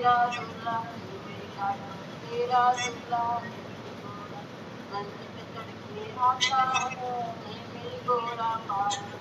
तेरा दूल्हा है मेरी लाडो, तेरा दूल्हा है मेरी गोरा, मंच पे चढ़ के आता है ये मेरी गोरा पार्वती,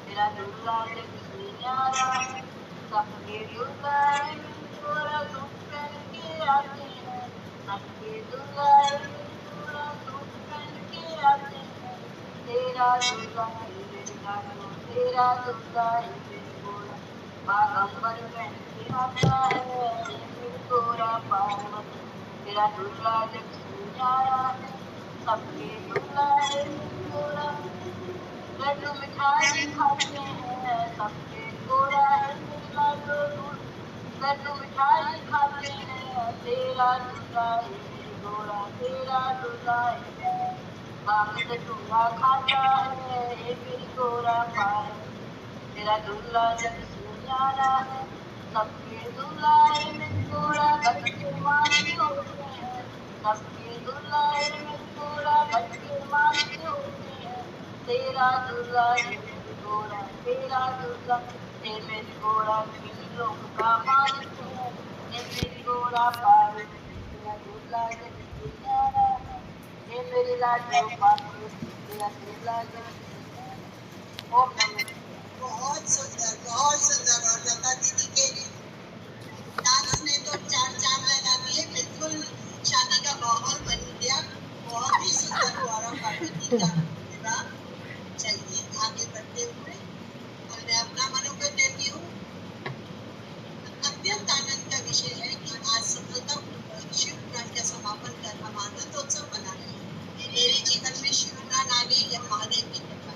तेरा दूल्हा जग से न्यारा है, सबके दूल्हा है मेरी गोरा, सूट पहन के आते हैं, सबके दूल्हा है मेरी गोरा, सूट पहन के आते हैं, तेरा दूल्हा है मेरी लाडो, तेरा दूल्हा है मेरी गोरा, बागंबर पहन के आता है ये मेरी गोरा पार्वती, तेरा दूल्हा जग से न्यारा है, सबके दूल्हा है मेरी गोरा, लड्डू मिठाई खाते हैं सबके गोरा है मेरी लाडो, लड्डू मिठाई खाते हैं, तेरा दूल्हा है मेरी गोरा, तेरा दूल्हा है, बाग से टूंगा खाता है ये मेरी गोरा पार्वती, तेरा दूल्हा जग से न्यारा है, सबके दूल्हा है मेरी गोरा, गज के माथे होते हैं, सबके दूल्हा है मेरी गोरा, गज के माथे होते हैं, तेरा दूल्हा है मेरी गोरा, तेरा दूल्हा है मेरी गोरा, किन्हीं लोग का मालिक है ये मेरी गोरा पार्वती, तेरा दूल्हा जग से न्यारा है ये मेरी लाडो पार्वती, तेरा दूल्हा जग से न्यारा है। ओम नमः। बहुत सुंदर, बहुत सुंदर। और लता दीदी के डांस ने तो चार चांद लगा दिए, बिल्कुल शादी का माहौल बन गया। बहुत ही सुंदर गौरव पार्वती का विवाह। चलिए आगे बढ़ते हुए और मैं अपना मनोगत देती हूँ। अत्यंत आनंद का विषय है कि आज सफलतापूर्वक शिवपुराण का समापन कर हम आनंदोत्सव मना रहे हैं। मेरे जीवन में शिवपुराण आ गई यह महादेव की कृपा,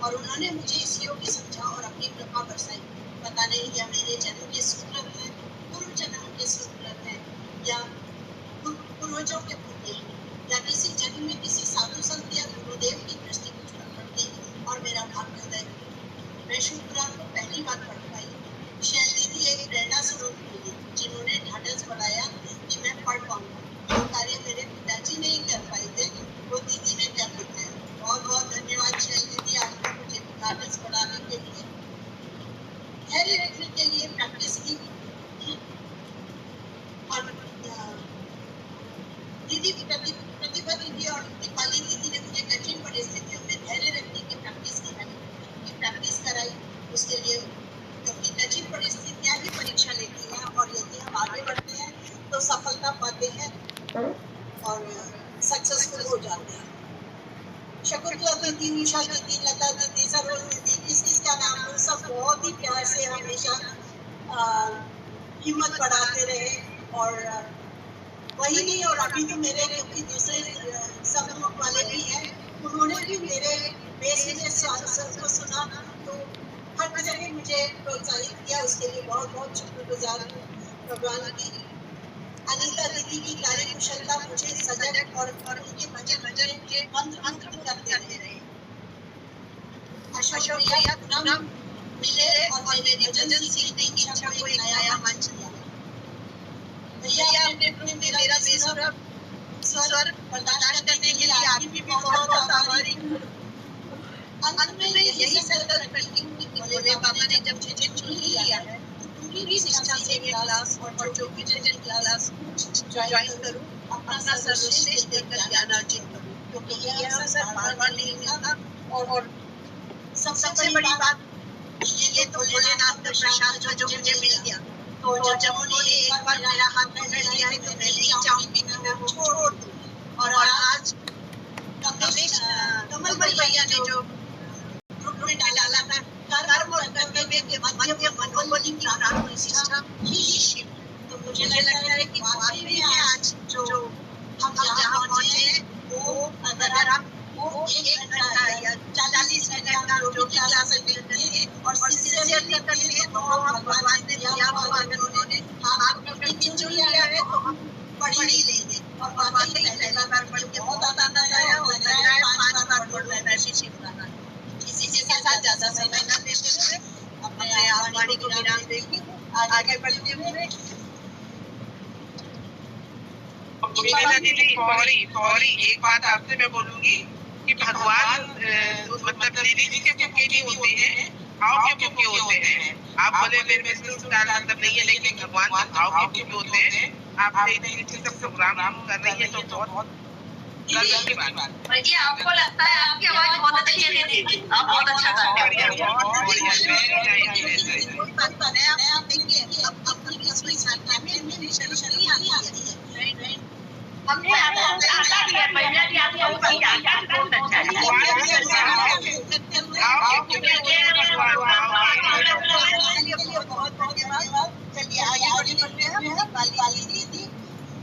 और उन्होंने मुझे इस योग्य समझा और अपनी कृपा बरसाई। पता नहीं यह मेरे जन्म के सूत्र है, पूर्व जन्म के सूत्र है, या पूर्वजों के पुण्य है, या किसी जन्म में किसी साधु संत या गुरुदेव की दृष्टि मुझ पर पड़ गई और मेरा भाग्योदय हुआ। मैं शिवपुराण को पहली बार पढ़ पाई। शैल दीदी एक प्रेरणा स्रोत मिली, जिन्होंने ढाढ़स बढ़ाया कि मैं पढ़ पाऊंगा। जो कार्य मेरे पिताजी नहीं कर पाए थे वो दीदी ने कर दिखाया। बहुत बहुत धन्यवाद शैल दीदी, आपने मुझे ढाढ़स बढ़ाने के लिए, धैर्य रखने के लिए प्रैक्टिस की। और दीदी प्रतिभा दीदी और दीपाली दीदी ने मुझे कठिन परिस्थितियों में धैर्य रखने की प्रैक्टिस कराई। उसके लिए क्योंकि कठिन परिस्थितियां ही परीक्षा लेती हैं, और यदि हम आगे बढ़ते हैं तो सफलता पाते हैं और सक्सेसफुल हो जाते हैं। शकुंतला दीदी, उषा दीदी, लता दीदी, सरोज दीदी, किसका नाम लो, सब बहुत ही प्यार से हमेशा हिम्मत बढ़ाते रहे। और वही नहीं, और अभी तो मेरे क्योंकि दूसरे समूह वाले भी हैं, उन्होंने भी मेरे बेसिक को सुना तो हर जगह मुझे प्रोत्साहित किया। उसके लिए बहुत बहुत शुक्रगुजार हूँ भगवान की। अनीता दीदी की कार्यकुशलता मुझे सजग और उनके भजन के मंत्र करते रहे। अशोक भैया पूनम मिले और मेरे भजन सीखने की इच्छा को एक नया मंच दिया। भैया आपने मेरा स्वर बर्दाश्त करने के लिए आपकी भी बहुत बहुत आभारी हूँ। अंत में यही संकल्प करती हूँ कि भोले बाबा ने जब मुझे चुन लिया है तो पूरी निष्ठा से ये क्लास और जो विजन क्लास ज्वाइन करूँ, अपना सर्वश्रेष्ठ देकर ज्ञान अर्जित करूँ, क्योंकि यह अवसर बार-बार नहीं मिलता। और सबसे बड़ी बात ये तो भोलेनाथ का प्रसाद जो मुझे मिल गया। तो जब उन्होंने एक बार मेरा हाथ पकड़ लिया है तो मैं नहीं चाहूंगी कि मैं वो छोड़ दूँ। और आज कमल भैया ने जो ग्रुप में डाला था, कर्म और कर्तव्य के मध्य मनोबल की प्राण प्रतिष्ठा ही शिव। तो मुझे लगता है कि वाकई में आज जो हम जहाँ पहुँचे हैं वो अगर आप वो 1 घंटा या 40 मिनट का जो भी क्लास अटेंड करिए और सिंसियरली करिए तो हम भगवान ने दिया हुआ अगर उन्होंने हाथ पकड़ के चुन लिया है तो हम पढ़ ही लेंगे। और वाकई पहले बार पढ़ के बहुत आनंद आया और लग रहा है 5 बार पढ़ रहे हैं शिवपुराण। इसी के साथ ज्यादा समय न लेते हुए अपने आप वाणी को विराम देंगे। आगे बढ़ते हुए सॉरी एक बात आपसे मैं बोलूंगी कि भगवान मतलब दीदी जी के भूखे नहीं होते हैं, भाव के भूखे होते हैं। आप बोले मेरे में सिर्फ डाल मतलब नहीं है, लेकिन भगवान के भाव के भी होते हैं। आप इतनी चीज का प्रोग्राम कर रही है तो बहुत गर्व की बात है। देखिए, आपको लगता है आपकी आवाज बहुत अच्छी है दीदी, आप बहुत अच्छा गाते बढ़िया, हैं। बहुत बढ़िया, very nice, very nice। कोई बात नहीं है, आप देखिए अब अपनी 20वीं साल में मिशन नहीं आती है। हमने आता भी है, महिला भी आती है, वो कहीं आता भी बहुत अच्छा है। बहुत धन्यवाद। चलिए आगे बढ़ते हैं। वाली दीदी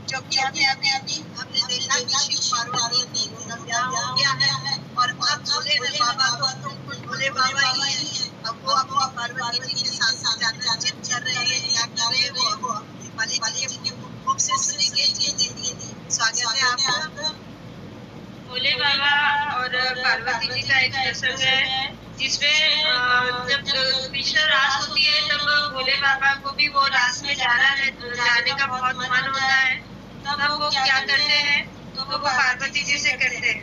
जो कि हमने देखा कि शिव पार्वती का ब्याह हो गया है और अब भोले बाबा तो भोले बाबा ही है। अब वो पार्वती जी के साथ चल रहे हैं, क्या कर रहे हैं वो वाली जी के मुख से सुनेंगे। जी स्वागत है आपका। भोले बाबा और पार्वती जी का एक प्रसंग है जिसमें जब कृष्ण रास होती है तब भोले बाबा को भी वो रास में जाने का बहुत मन होता है। तब वो क्या करते हैं, तो वो पार्वती जी से कहते हैं,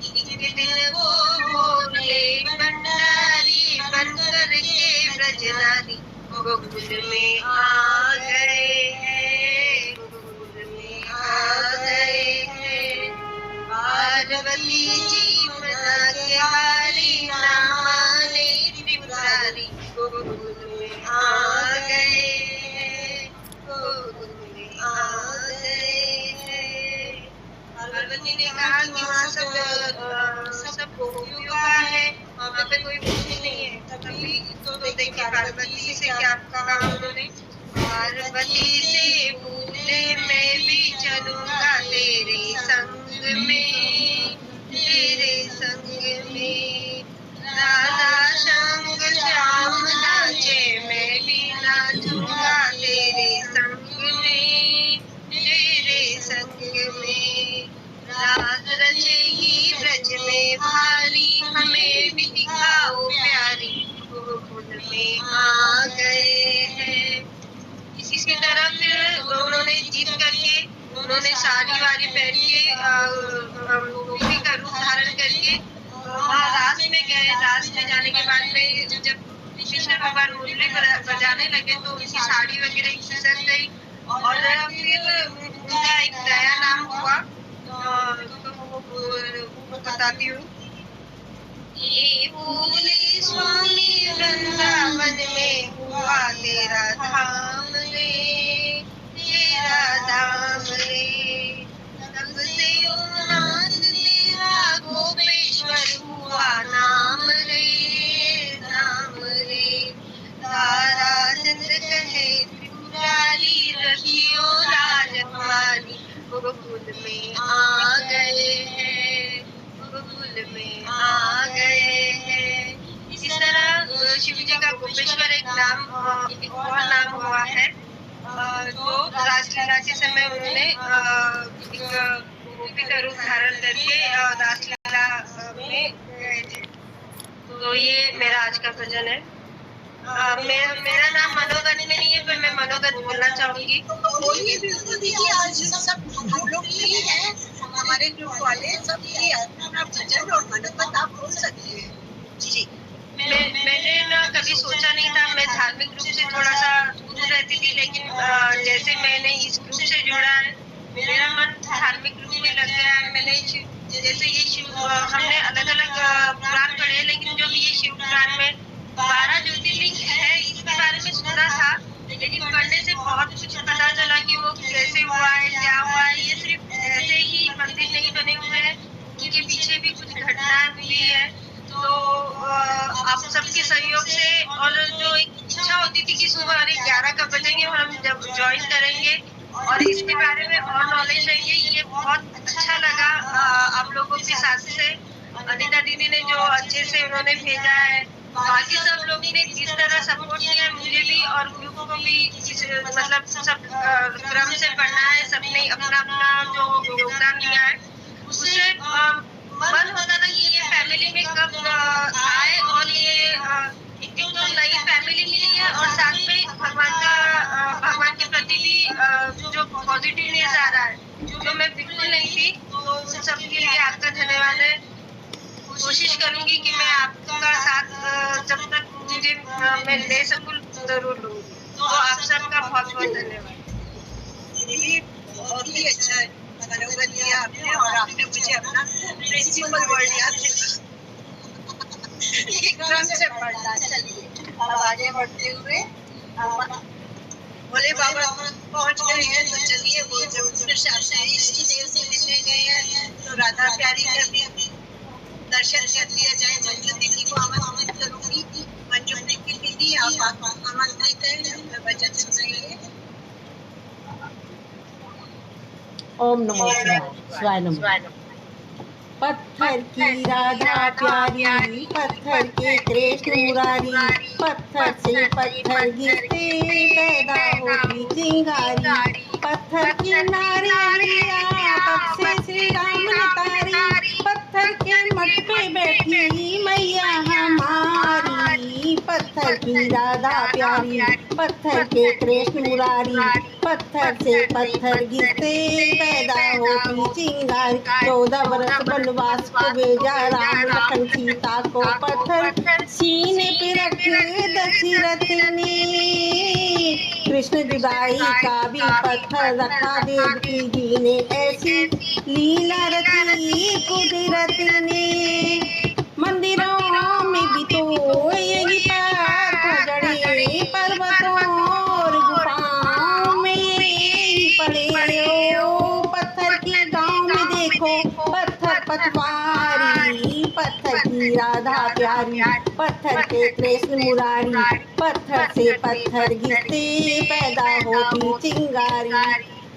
एक दिन वो भोले भंडारी बनकर के ब्रजनारी गोकुल में आ गए हैं, गोकुल में आ गए हैं। पार्वती जी मना के हारी ना माने त्रिपुरारी गोकुल में आ गए हैं, गोकुल में आ गए हैं। पार्वती ने कहा कि वहाँ सब गोपियों का है, वहाँ पे कोई कुछ नहीं है। तभी तो देखिए पार्वती से क्या कहा उन्होंने, पार्वती से बोले मैं भी चलूंगा तेरे संग में, तेरे संग में। राधा संग श्याम नाचे मैं भी नाचूंगा तेरे संग में, तेरे संग में। रात रचेगी ब्रज में भारी हमें भी दिखाओ प्यारी गोकुल में आ गए हैं। इसकी तरह फिर उन्होंने जीत करके उन्होंने साड़ी वाड़ी पहन के गोपी का रूप धारण करके वहाँ रास में गए। रास में जाने के बाद में जब कृष्ण भगवान मुरली बजाने लगे तो उनकी साड़ी वगैरह खिसक गई और फिर उनका एक नया नाम हुआ। तो वो बताती हूँ, ये भोले स्वामी वृंदावन में हुआ तेरा धाम रे, तेरा धाम रे। तब से ओ नाथ तेरा गोपेश्वर हुआ नाम रे, नाम रे। तारा चंद्र कहे त्रिपुरारी रखियो राजकुमारी गोकुल में आ गए हैं, गोकुल में आ गए हैं। इसी तरह शिव जी का गोपेश्वर एक और नाम हुआ है। जो रासलीला के समय उन्होंने एक गोपी का रूप धारण करके रासलीला में गए थे। तो ये मेरा आज का भजन है। मेरा नाम मनोगत नहीं है पर मैं मनोगत बोलना चाहूंगी। बोलिए बिल्कुल दीदी, आज सब हम लोग ही हैं, हमारे ग्रुप वाले सब ही अपना भजन और मनोगत आप बोल सकते हैं। जी मैंने ना कभी सोचा नहीं था, मैं धार्मिक रूप से थोड़ा सा दूर रहती थी, लेकिन जैसे मैंने इस ग्रुप से जुड़ा है मेरा मन धार्मिक रूप में लग गया है। मैंने जैसे ये हमने अलग अलग पुराण पढ़े, लेकिन जो ये शिव पुराण में 12 ज्योतिर्लिंग है इसके बारे में सुना था, लेकिन पढ़ने से बहुत कुछ पता चला कि वो कैसे हुआ है, क्या हुआ है। ये सिर्फ ऐसे ही मंदिर नहीं बने हुए हैं, उनके पीछे भी कुछ घटनाएं हुई है। तो आप सबके सहयोग से और जो एक इच्छा होती थी कि सुबह 11 का बजेंगे और हम जब ज्वाइन करेंगे और इसके बारे में और नॉलेज लेंगे, ये बहुत अच्छा लगा। आप लोगों के साथ से अनिता दीदी ने जो अच्छे से उन्होंने भेजा है, बाकी सब लोग ने जिस तरह सपोर्ट किया मुझे भी और ग्रुप को भी, मतलब सब क्रम से पढ़ना है, सबने अपना अपना जो योगदान दिया है उससे मन होता था कि ये फैमिली में कब आए और ये एक तो नई फैमिली मिली है और साथ में भगवान के प्रति भी जो पॉजिटिवनेस आ रहा है, जो मैं बिल्कुल नहीं थी। तो उन सबके लिए आपका धन्यवाद है। कोशिश करूंगी कि मैं आपका साथ जब तक मुझे मैं ले सकूं जरूर लूंगी। तो आप सबका बहुत बहुत धन्यवाद। दीदी बहुत ही अच्छा मनोबल दिया आपने, और आपने मुझे अपना प्रिंसिपल वर्ड याद दिलाया। एकदम से पढ़ना। चलिए अब आगे बढ़ते हुए भोले बाबा पहुंच गए हैं, तो चलिए वो जब इष्ट देव से मिलने गए हैं तो राधा प्यारी का भी दर्शन कर लिया जाए। मंजू दीदी को आमंत्रित करूंगी। मंजू दीदी आप आमंत्रित हैं, वचन सुनाइए। ओम नमो शिवाय नमः। पत्थर की राधा प्यारी, पत्थर के कृष्ण मुरारी, पत्थर से पत्थर गिरते पैदा होती चिंगारी, पत्थर के नारे लिया तब से श्री राम ने तारी, पत्थर के मठ पे बैठी मैया हमारी, पत्थर की राधा प्यारी, पत्थर के कृष्ण मुरारी, पत्थर से पत्थर गिरते पैदा होती चिंगारी, 14 बरस वनवास को भेजा राम लखन सीता को पत्थर सीने पे रख दशरथ ने, कृष्ण जुदाई का भी पत्थर रखा देवकी जी ने, ऐसी लीला रची कुदरत ने, मंदिरों में भी तो यही पत्थर जड़े, पर्वतों और गुफाओं में यही पड़े, ओ पत्थर के गांव में देखो पत्थर पटवारी, पत्थर की राधा प्यारी, पत्थर के कृष्ण मुरारी, पत्थर से पत्थर गिरते पैदा होती चिंगारी।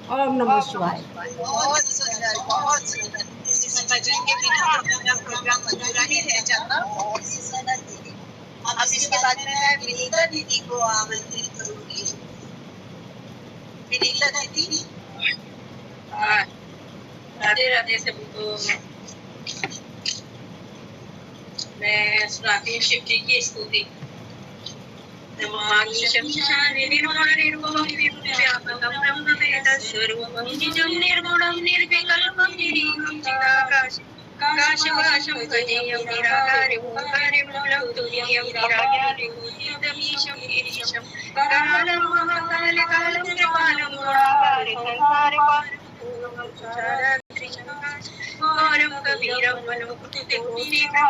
ओम नमः शिवाय। बहुत सुंदर, बहुत सुंदर। इस भजन के बिना अपना प्रोग्राम अधूरा ही रह जाता। बहुत सुंदर दीदी। अब इसके बाद में मैं विनीता दीदी को आमंत्रित करूंगी। विनीता दीदी। राधे राधे सबको। मैं सुनाती हूँ शिव जी की स्तुति। नमामीशं निर्वाणं व्यापकं ब्रह्मवेदस्वरूपं निजं निर्गुणं निर्विकल्पं निरीहं चिदाकाशं काशवासं भजेयं निराकारं कार्यमूलं तुर्यं निराज्ञानिभूतमीशं गिरीशं कालं महाकालकालं कृपालं गुणाकारं गौरव कबीरं मनोकुटिशरीरं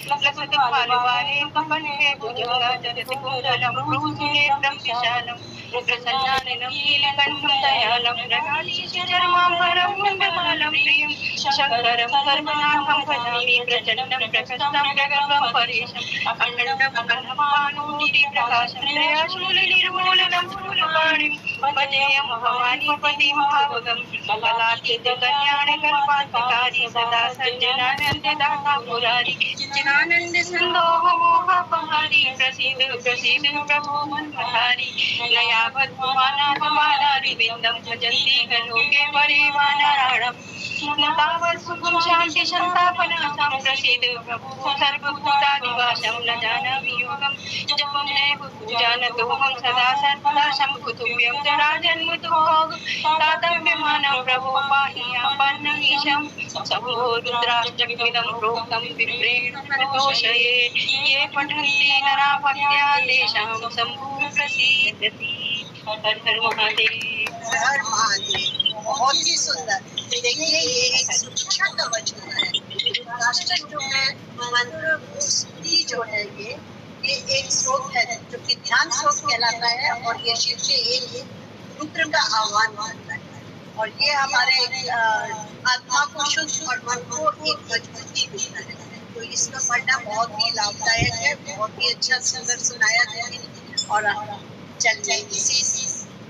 लसत फालवारे कमले भुजंगा जगत कुंडलं प्रभुनेत्रं विशालं प्रसन्नाननं नीलकण्ठं दयालं प्रकाशीचर्माम्बरं मन्दमालं प्रियं शङ्करं सर्वनाथं भजामि प्रचण्डं प्रकस्तं प्रगल्भं परेशम् अखण्डं ब्रह्माण्डं निधिप्रकाशं दयाशूलनिर्मूलनं शूलपाणिं भजेयं भवानीपतिं भावगं कलातीतकल्याणकल्पान्तकारी सदा सज्जनानन्ददाता मुरारी चिदानन्द सन्दोह मोहपहारी प्रसीद प्रसीद प्रभो मनोहारी नयावद्भुवानाथमानारिविन्दं भजन्ति गलोके परिवानराणं तावत् सुखं शान्ति सन्तापनाशं प्रसीद प्रभो सर्वभूतादिवासं न जानामि योगं जपं नैव पूजानतोऽहं सदा सर्वदा शम्भुतुभ्यं जराजन्मदुःखं तातव्यमानं प्रभो पाहि आपन्नमीशं सभो रुद्राष्टकमिदं प्रोक्तं विप्रेण प्रदोषये ये पठन्ति नरा भक्त्या तेषां शम्भुः प्रसीदति। हर हर महादेव। हर महादेव। बहुत ही सुंदर। देखिए ये एक शिक्षा का वचन है। राष्ट्र जो है मंत्र स्तुति जो है ये एक श्लोक है जो कि ध्यान श्लोक कहलाता है, और ये शिव से एक रुद्र का आह्वान करता है, और ये हमारे आत्मा को शुद्ध और मन को एक मजबूती देता है। तो इसका पढ़ना बहुत ही लाभदायक है। बहुत ही अच्छा सुंदर सुनाया गया। और चलिए इसी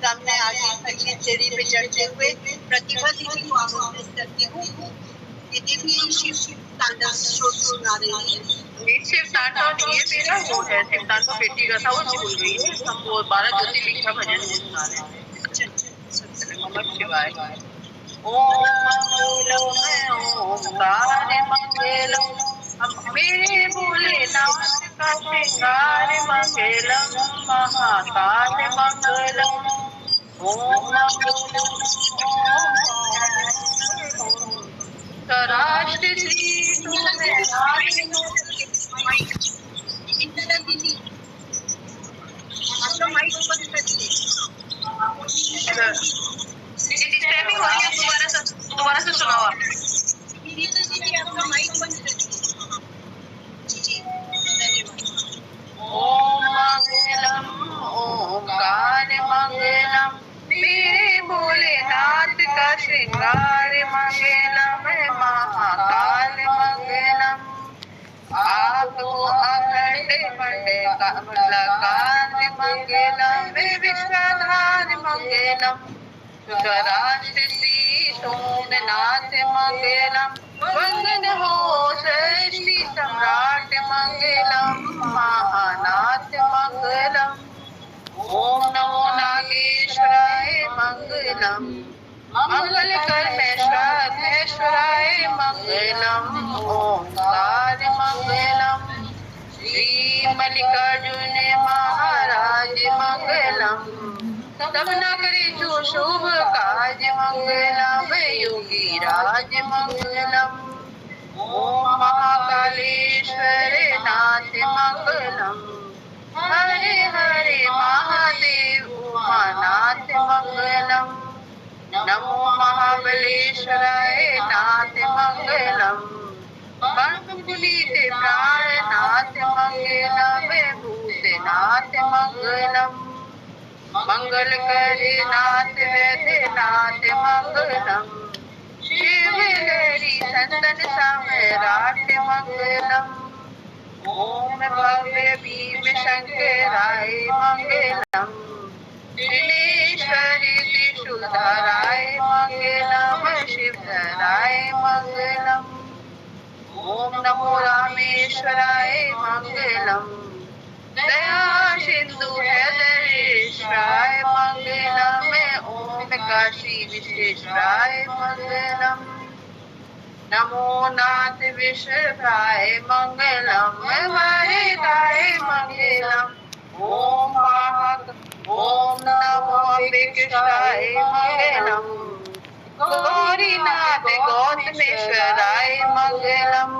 क्रम में आगे अगली सीढ़ी पे चढ़ते हुए प्रतिभा दीदी को आमंत्रित करती हूँ। दीदी भी शिव तांडव सुना रही है। शिव तांडव ये मेरा वो है, शिव तांडव बेटी का था, वो भूल गई है। हम वो 12 ज्योतिर्लिंग का भजन सुना रहे हैं। नमः शिवाय। ओम मंगलम ओंकार मंगलम मेरे भोलेनाथ का श्रृंगार मंगलम महाकाल मंगलम। ओम मंगलम राष्ट्र श्री मंडलाकार मंगलम विश्वधार मंगलम स्वराष्ट्र श्री सोमनाथ मंगलम वंदन हो सृष्टि सम्राट मंगलम महानाथ मंगलम ओम नमो नागेश्वराय मंगलम मंगल कर्मेश्वराय मंगलम ओंकार मंगलम श्री मल्लिकार्जुन महाराज मंगलम तब न करे शुभ काज मंगलम योगी राज मंगलम ओम महाकालेश्वर नाथ मंगलम हरे हरे महादेव उमानाथ मंगलम नमो महाबलेश्वराय नाथ मंगलम परम पुनीत प्राणनाथ मंगलम भूतनाथ मंगलम मंगल करे नाथ वैद्यनाथ मंगलम शिव हरि संतन सम्राट मंगलम ओम भव्य भीम शंकराय मंगलम दिनेश्वरी त्रिशूलधराय मंगलम शिवधराय मंगलम ओम नमो रामेश्वराय मंगलम दया सिंधु हैदरेश्वराय मंगलम ओम काशी विश्वेश्वराय मंगलम नमो नाथ विश्वभाय मंगलम वरदाय मंगलम ओम नमो अम्बिकेश्वराय मंगलम गौरीनाथ गौतमेश्वराय मंगलम